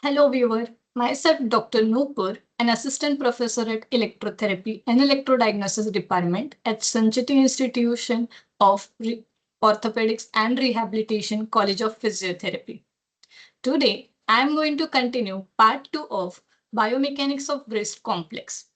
Hello viewer, myself Dr. Noor, an assistant professor at Electrotherapy and Electrodiagnosis Department at Sancheti Institution of Orthopedics and Rehabilitation College of Physiotherapy. Today, I am going to continue part 2 of Biomechanics of Wrist Complex.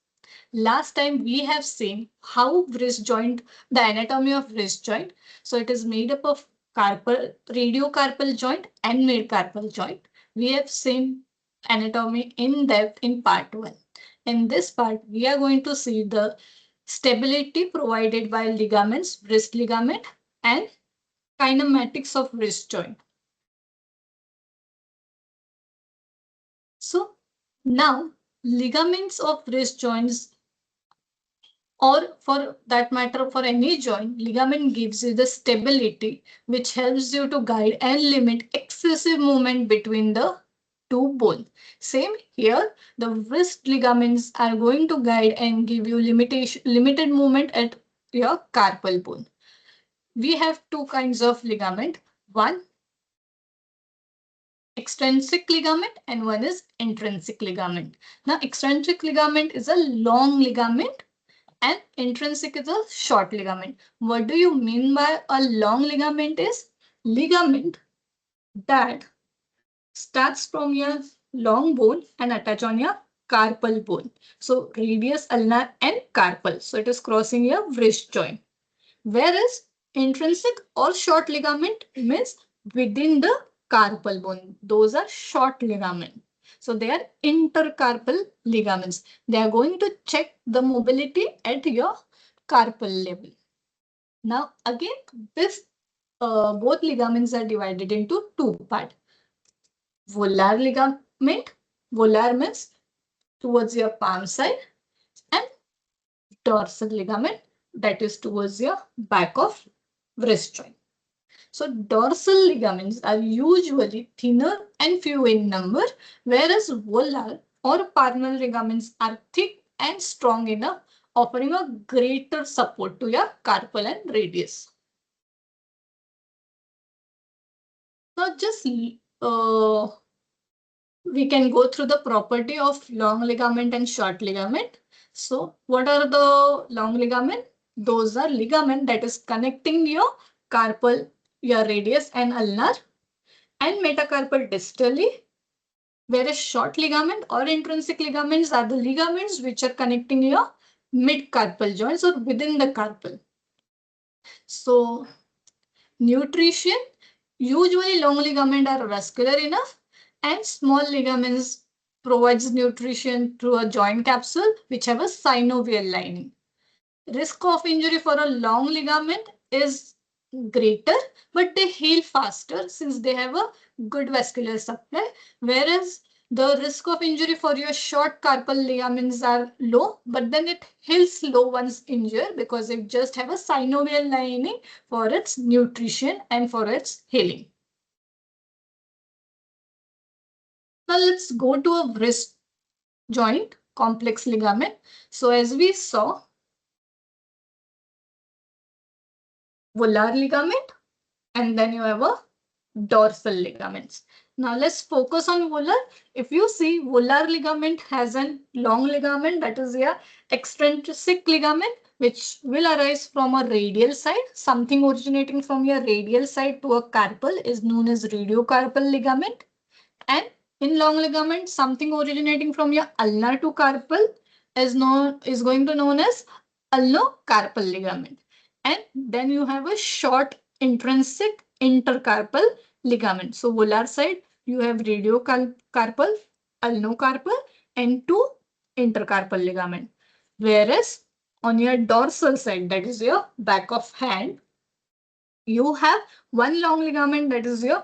Last time we have seen how wrist joint, the anatomy of wrist joint. So it is made up of radiocarpal joint and midcarpal joint. We have seen anatomy in depth in part 1. In this part, we are going to see the stability provided by ligaments, wrist ligament, and kinematics of wrist joint. So now ligaments of wrist joints, or for that matter for any joint, ligament gives you the stability which helps you to guide and limit excessive movement between the two bones. Same here, the wrist ligaments are going to guide and give you limited movement at your carpal bone. We have two kinds of ligament. One extrinsic ligament and one is intrinsic ligament. Now extrinsic ligament is a long ligament and intrinsic is a short ligament. What do you mean by a long ligament? Is ligament that starts from your long bone and attach on your carpal bone. So radius, ulnar and carpal. So it is crossing your wrist joint. Whereas intrinsic or short ligament means within the carpal bone. Those are short ligament. So they are intercarpal ligaments. They are going to check the mobility at your carpal level. Now again, this both ligaments are divided into two parts. Volar ligament, volar means towards your palm side, and dorsal ligament that is towards your back of wrist joint. So dorsal ligaments are usually thinner and few in number, whereas volar or palmar ligaments are thick and strong enough, offering a greater support to your carpal and radius. Now just we can go through the property of long ligament and short ligament. So what are the long ligament? Those are ligament that is connecting your carpal, your radius and ulnar and metacarpal distally, whereas short ligament or intrinsic ligaments are the ligaments which are connecting your mid-carpal joints or within the carpal. So nutrition, usually long ligament are vascular enough and small ligaments provides nutrition through a joint capsule which have a synovial lining. Risk of injury for a long ligament is greater, but they heal faster since they have a good vascular supply, whereas the risk of injury for your short carpal ligaments are low, but then it heals slow once injured because it just have a synovial lining for its nutrition and for its healing. Now let's go to a wrist joint complex ligament. So as we saw, volar ligament, and then you have a dorsal ligaments. Now let's focus on volar. If you see, volar ligament has a long ligament, that is a extrinsic ligament, which will arise from a radial side. Something originating from your radial side to a carpal is known as radiocarpal ligament. And in long ligament, something originating from your ulnar to carpal is going to known as ulnocarpal ligament. And then you have a short intrinsic intercarpal ligament. So volar side, you have radiocarpal, ulnocarpal, and two intercarpal ligament. Whereas on your dorsal side, that is your back of hand, you have one long ligament, that is your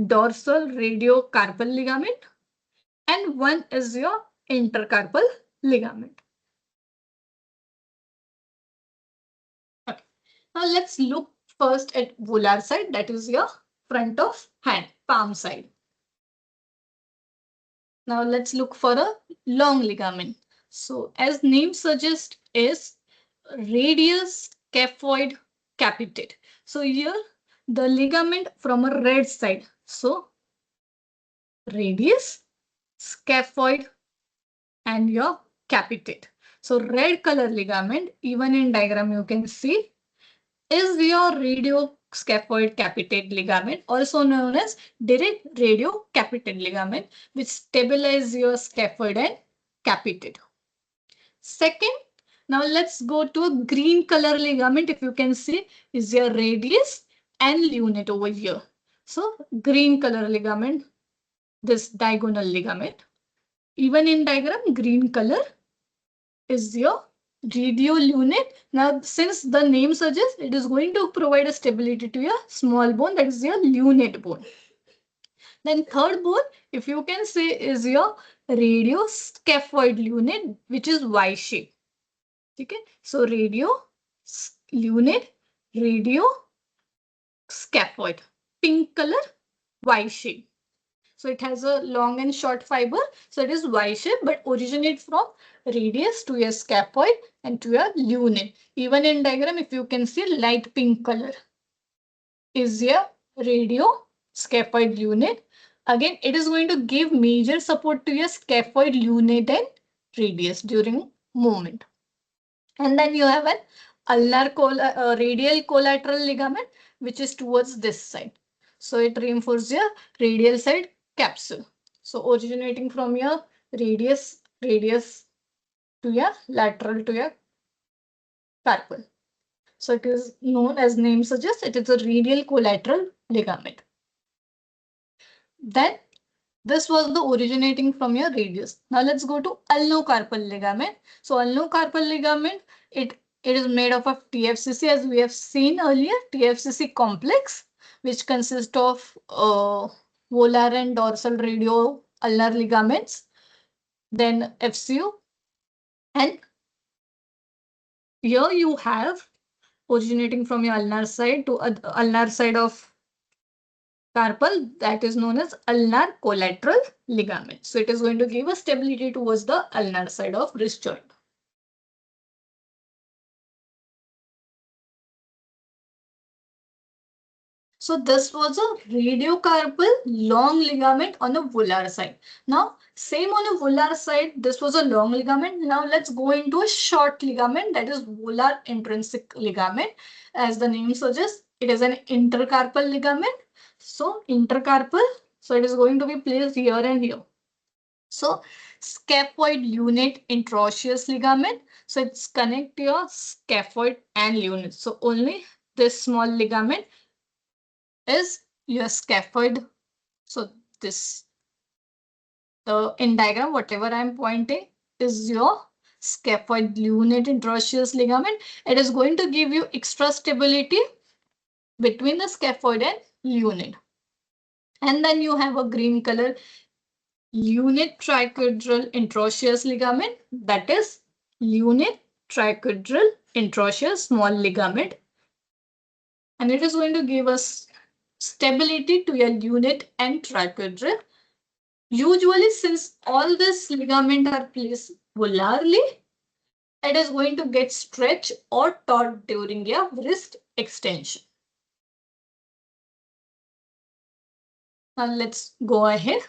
dorsal radiocarpal ligament, and one is your intercarpal ligament. Okay. Now let's look first at volar side, that is your front of hand, palm side. Now let's look for a long ligament. So as name suggests is radius scaphoid capitate. So here the ligament from a red side. So radius scaphoid, and your capitate. So red color ligament, even in diagram you can see, is your radioscaphoid capitate ligament, also known as direct radiocapitate ligament, which stabilize your scaphoid and capitate. Second, now let's go to a green color ligament. If you can see, is your radius and lunate over here. So green color ligament, this diagonal ligament. Even in diagram, green color is your radiolunate. Now, since the name suggests, it is going to provide a stability to your small bone, that is your lunate bone. Then third bone, if you can say, is your radioscaphoid lunate, which is Y shape. Okay, so lunate, radioscaphoid, pink color, Y shape. So it has a long and short fiber. So it is Y shape, but originate from radius to your scaphoid and to your lunate. Even in diagram, if you can see, light pink color is your radioscaphoid lunate. Again, it is going to give major support to your scaphoid, lunate, and radius during movement. And then you have an ulnar radial collateral ligament, which is towards this side. So it reinforces your radial side capsule. So originating from your radius to your lateral to your carpal. So it is known, as name suggests, it is a radial collateral ligament. Then this was the originating from your radius. Now let's go to ulnocarpal ligament. So ulnocarpal ligament, it is made up of TFCC, as we have seen earlier, TFCC complex, which consists of volar and dorsal radio ulnar ligaments, then FCU, and here you have originating from your ulnar side to ulnar side of carpal, that is known as ulnar collateral ligament. So it is going to give a stability towards the ulnar side of wrist joint. So this was a radiocarpal long ligament on the volar side. Now, same on the volar side, this was a long ligament. Now let's go into a short ligament, that is volar intrinsic ligament. As the name suggests, it is an intercarpal ligament. So intercarpal, so it is going to be placed here and here. So scaphoid lunate interosseous ligament. So it's connect your scaphoid and lunate. So only this small ligament is your scaphoid. So this, the in diagram, whatever I'm pointing is your scaphoid lunate interosseous ligament. It is going to give you extra stability between the scaphoid and lunate. And then you have a green color lunate triquadral interosseous ligament, that is lunate triquadral interosseous small ligament, and it is going to give us stability to your lunate and triquadral. Usually, since all this ligament are placed volarly, it is going to get stretched or taut during your wrist extension. Now let's go ahead.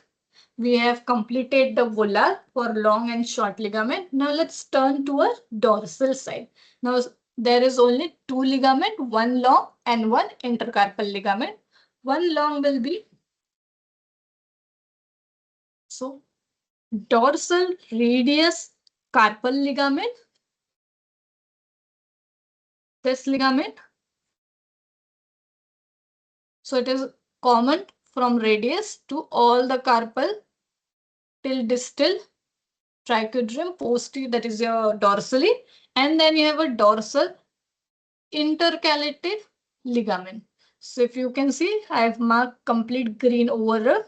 We have completed the volar for long and short ligament. Now let's turn to a dorsal side. Now there is only two ligament, one long and one intercarpal ligament. One long will be, so dorsal radius carpal ligament. This ligament, so it is common from radius to all the carpal till distal triquetrum posterior, that is your dorsally, and then you have a dorsal intercalated ligament. So if you can see, I have marked complete green over a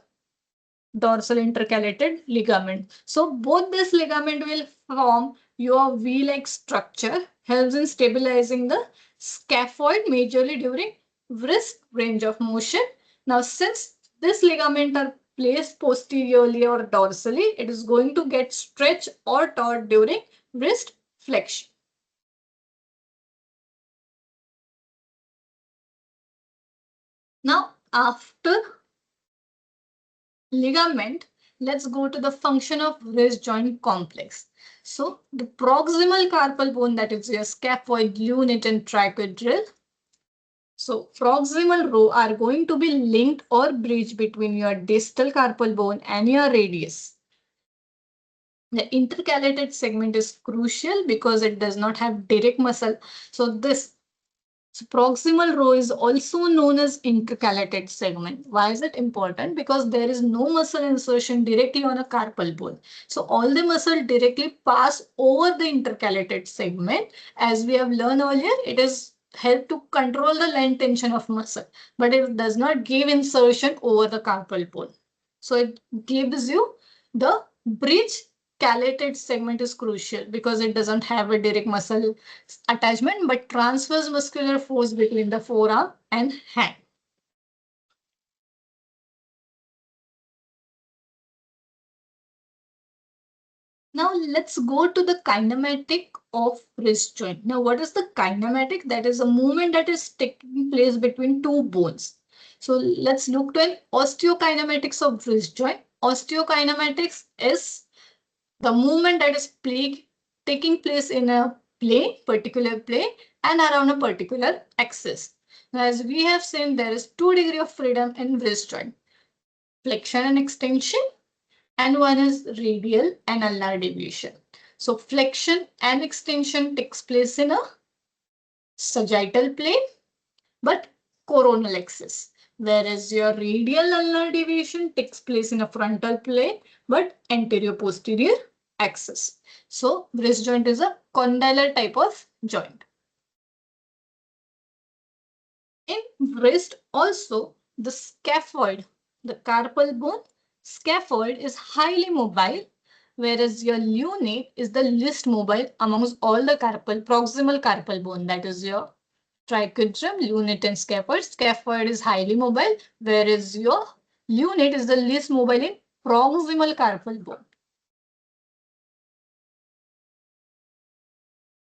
dorsal intercalated ligament. So both this ligament will form your V-like structure, helps in stabilizing the scaphoid majorly during wrist range of motion. Now, since this ligament are placed posteriorly or dorsally, it is going to get stretched or taut during wrist flexion. Now, after ligament, let's go to the function of wrist joint complex. So the proximal carpal bone, that is your scaphoid, lunate, and triquetral. So proximal row are going to be linked or bridged between your distal carpal bone and your radius. The intercalated segment is crucial because it does not have direct muscle. So this proximal row is also known as intercalated segment. Why is it important? Because there is no muscle insertion directly on a carpal bone. So all the muscle directly pass over the intercalated segment. As we have learned earlier, it is help to control the length tension of muscle, but it does not give insertion over the carpal bone. So it gives you the bridge. Calated segment is crucial because it doesn't have a direct muscle attachment, but transverse muscular force between the forearm and hand. Now let's go to the kinematic of wrist joint. Now what is the kinematic? That is a movement that is taking place between two bones. So let's look to an osteokinematics of wrist joint. Osteokinematics is the movement that is taking place in a plane, particular plane, and around a particular axis. Now, as we have seen, there is 2 degrees of freedom in wrist joint, flexion and extension, and one is radial and ulnar deviation. So flexion and extension takes place in a sagittal plane, but coronal axis, whereas your radial ulnar deviation takes place in a frontal plane, but anterior posterior axis. So wrist joint is a condylar type of joint. In wrist also, the scaphoid, the carpal bone scaphoid is highly mobile, whereas your lunate is the least mobile amongst all the proximal carpal bone, that is your triquetrum, lunate, and scaphoid. Scaphoid is highly mobile, whereas your lunate is the least mobile in proximal carpal bone.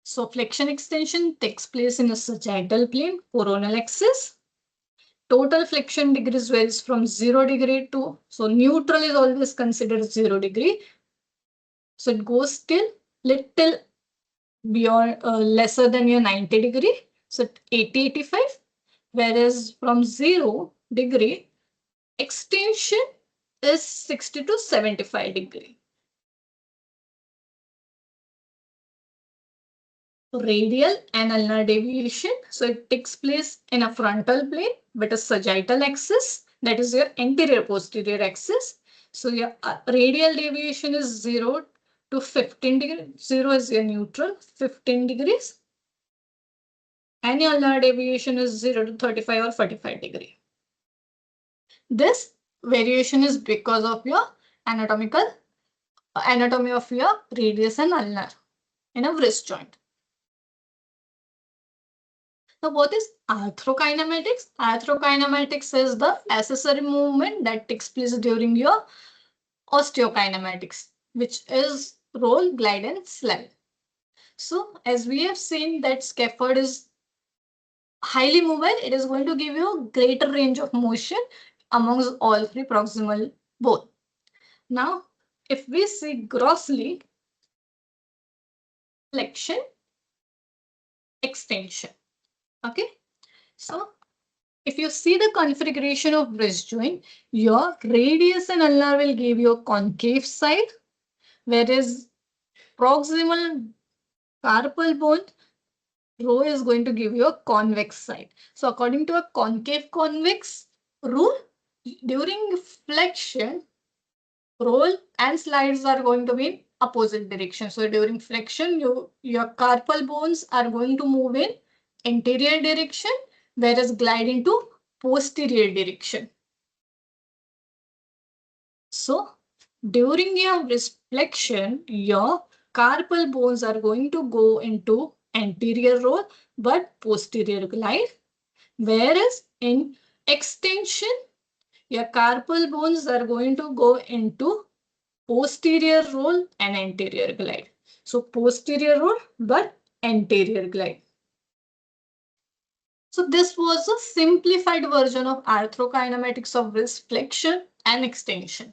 So flexion extension takes place in a sagittal plane, coronal axis. Total flexion degrees varies from 0 degree to, so neutral is always considered 0 degree. So it goes till little beyond lesser than your 90 degree. So 80, 85. Whereas from 0 degree, extension is 60 to 75 degree. Radial and ulnar deviation. So it takes place in a frontal plane, but a sagittal axis, that is your anterior posterior axis. So your radial deviation is 0 to 15 degrees. 0 is your neutral, 15 degrees. And your ulnar deviation is 0 to 35 or 45 degree. This variation is because of your anatomy of your radius and ulnar in a wrist joint. Now, what is arthrokinematics? Arthrokinematics is the accessory movement that takes place during your osteokinematics, which is roll, glide, and slide. So, as we have seen that scaphoid is highly mobile, it is going to give you a greater range of motion amongst all three proximal bone. Now, if we see grossly, flexion, extension. Okay, so if you see the configuration of wrist joint, your radius and ulnar will give you a concave side, whereas proximal carpal bone row is going to give you a convex side. So according to a concave convex rule, during flexion, roll and slides are going to be in opposite direction. So during flexion, your carpal bones are going to move in anterior direction, whereas glide into posterior direction. So during your wrist flexion, your carpal bones are going to go into anterior roll but posterior glide, whereas in extension, your carpal bones are going to go into posterior roll and anterior glide. So posterior roll but anterior glide. So this was a simplified version of arthrokinematics of wrist flexion and extension.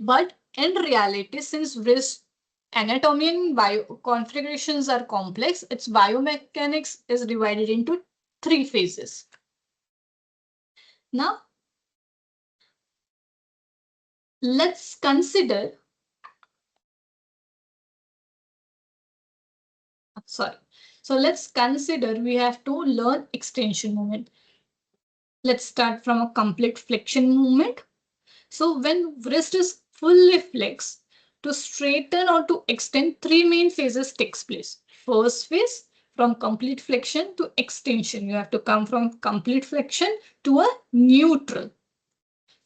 But in reality, since wrist anatomy and bio configurations are complex, its biomechanics is divided into 3 phases. Now, let's consider, sorry. So let's consider we have to learn extension movement. Let's start from a complete flexion movement. So when wrist is fully flexed, to straighten or to extend, 3 main phases takes place. First phase, from complete flexion to extension. You have to come from complete flexion to a neutral.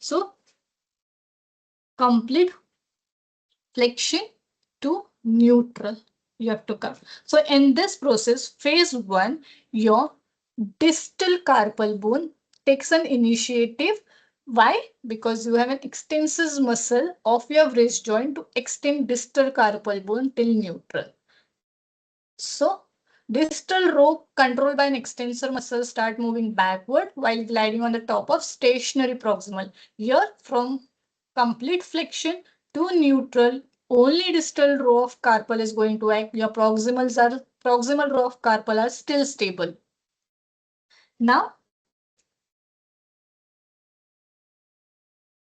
So complete flexion to neutral. You have to come. So in this process, phase 1, your distal carpal bone takes an initiative. Why? Because you have an extensor muscle of your wrist joint to extend distal carpal bone till neutral. So distal row controlled by an extensor muscle start moving backward while gliding on the top of stationary proximal. Here from complete flexion to neutral, only distal row of carpal is going to act. Your proximal row of carpal are still stable. Now,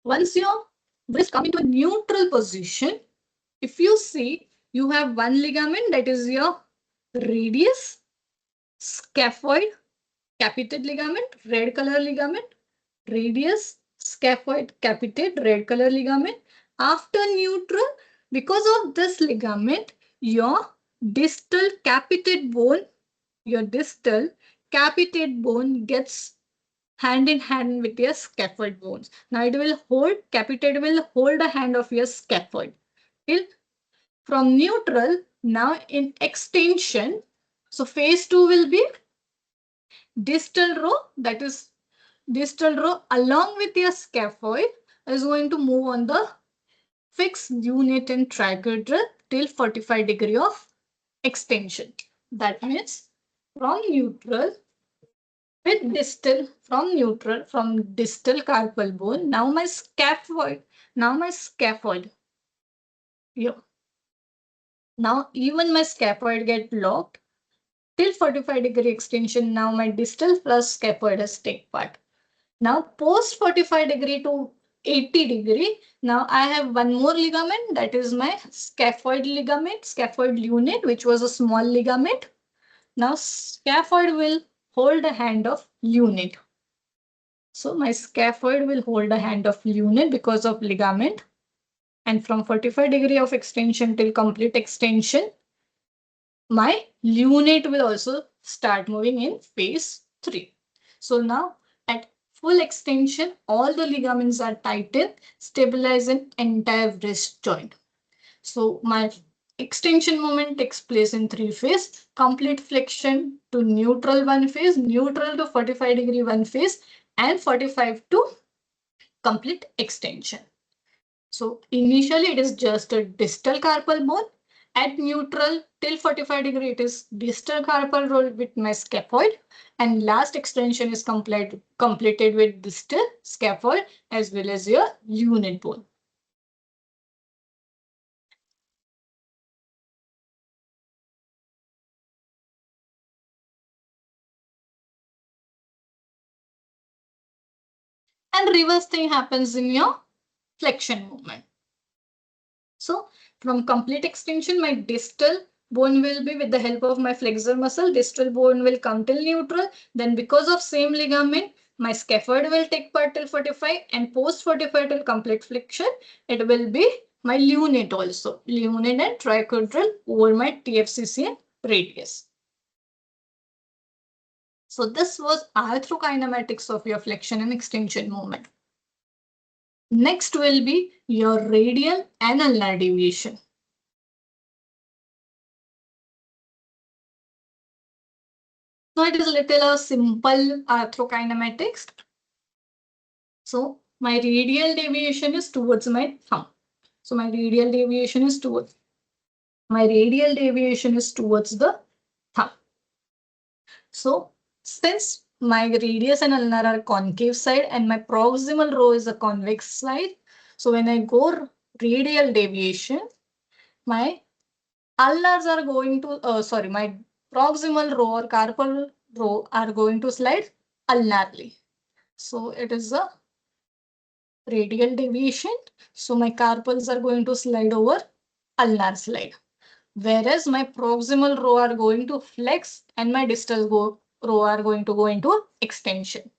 once your wrist come into a neutral position, if you see, you have one ligament, that is your radius, scaphoid, capitate ligament, red color ligament, radius, scaphoid, capitate, red color ligament. After neutral, because of this ligament, your distal capitate bone, gets hand in hand with your scaphoid bones. Now it will hold, capitate will hold the hand of your scaphoid. Till from neutral, now in extension, so phase 2 will be distal row, that is distal row along with your scaphoid is going to move on the fixed lunate and triquetral till 45 degree of extension. That means from neutral with distal, from distal carpal bone, now my scaphoid, yeah. Now even my scaphoid get locked till 45 degree extension. Now my distal plus scaphoid has take part. Now post 45 degree to 80 degree, now I have one more ligament, that is my scaphoid ligament, scaphoid lunate, which was a small ligament. Now scaphoid will hold the hand of lunate. So my scaphoid will hold the hand of lunate because of ligament. And from 45 degree of extension till complete extension, my lunate will also start moving in phase 3. So now at full extension, all the ligaments are tightened, stabilize an entire wrist joint. So my extension movement takes place in 3 phases: complete flexion to neutral 1 phase, neutral to 45 degree 1 phase, and 45 to complete extension. So initially it is just a distal carpal bone. At neutral till 45 degree, it is distal carpal roll with my scaphoid, and last extension is completed with distal scaphoid as well as your lunate bone. And reverse thing happens in your flexion movement. So from complete extension, my distal bone will be, with the help of my flexor muscle, distal bone will come till neutral. Then because of same ligament, my scaphoid will take part till 45, and post 45 till complete flexion, it will be my lunate also. Lunate and triquetral over my TFCC and radius. So this was arthrokinematics of your flexion and extension movement. Next will be your radial and ulnar deviation. So it is little simple arthrokinematics. So my radial deviation is towards my thumb. So my radial deviation is towards the thumb. So since my radius and ulnar are concave side and my proximal row is a convex side, so when I go radial deviation, my ulnars are going to, my proximal row or carpal row are going to slide ulnarly. So it is a radial deviation. So my carpals are going to slide over ulnar slide. Whereas my proximal row are going to flex and my distal row are going to go into extension.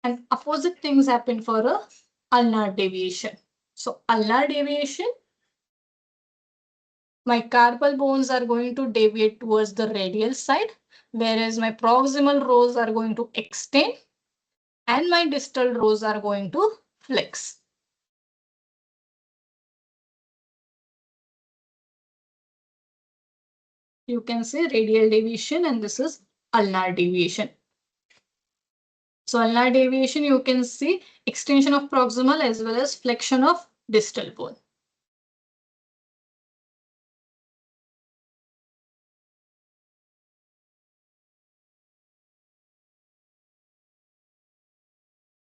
And opposite things happen for a ulnar deviation. So ulnar deviation, my carpal bones are going to deviate towards the radial side, whereas my proximal rows are going to extend and my distal rows are going to flex. You can say radial deviation and this is ulnar deviation. So ulnar deviation, you can see extension of proximal as well as flexion of distal bone.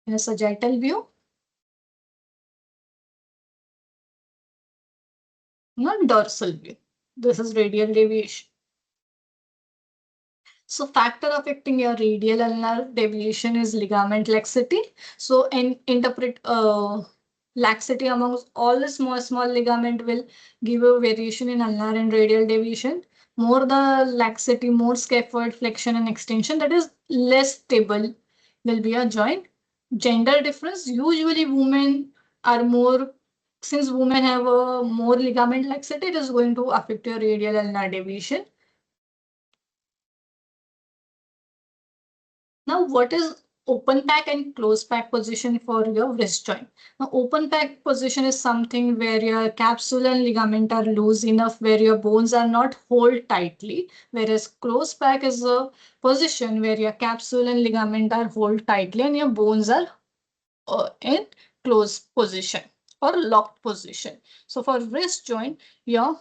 In a sagittal view, not dorsal view. This is radial deviation. So factor affecting your radial ulnar deviation is ligament laxity. So interpret laxity amongst all the small ligament will give a variation in ulnar and radial deviation. More the laxity, more scaphoid flexion and extension, that is less stable will be a joint. Gender difference, usually women are more, since women have a more ligament laxity, it is going to affect your radial ulnar deviation. Now, what is open pack and closed pack position for your wrist joint? Now, open pack position is something where your capsule and ligament are loose enough where your bones are not hold tightly, whereas closed pack is a position where your capsule and ligament are hold tightly and your bones are in closed position or locked position. So for wrist joint, your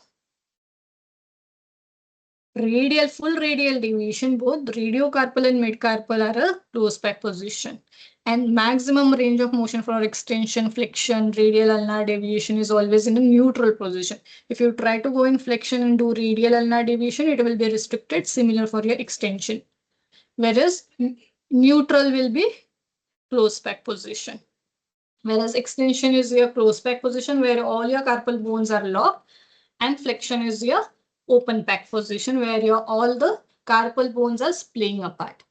full radial deviation, both radiocarpal and midcarpal are a closed pack position. And maximum range of motion for extension, flexion, radial ulnar deviation is always in a neutral position. If you try to go in flexion and do radial ulnar deviation, it will be restricted, similar for your extension. Whereas neutral will be closed pack position. Whereas extension is your closed pack position where all your carpal bones are locked, and flexion is your open pack position where your all the carpal bones are splaying apart.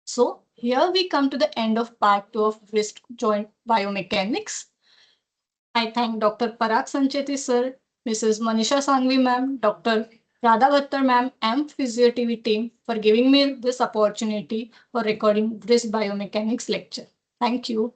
So here we come to the end of part 2 of wrist joint biomechanics. I thank Dr. Parag Sancheti sir, Mrs. Manisha Sangvi ma'am, Dr. Radha Bhattar ma'am and Physio TV team for giving me this opportunity for recording wrist biomechanics lecture. Thank you.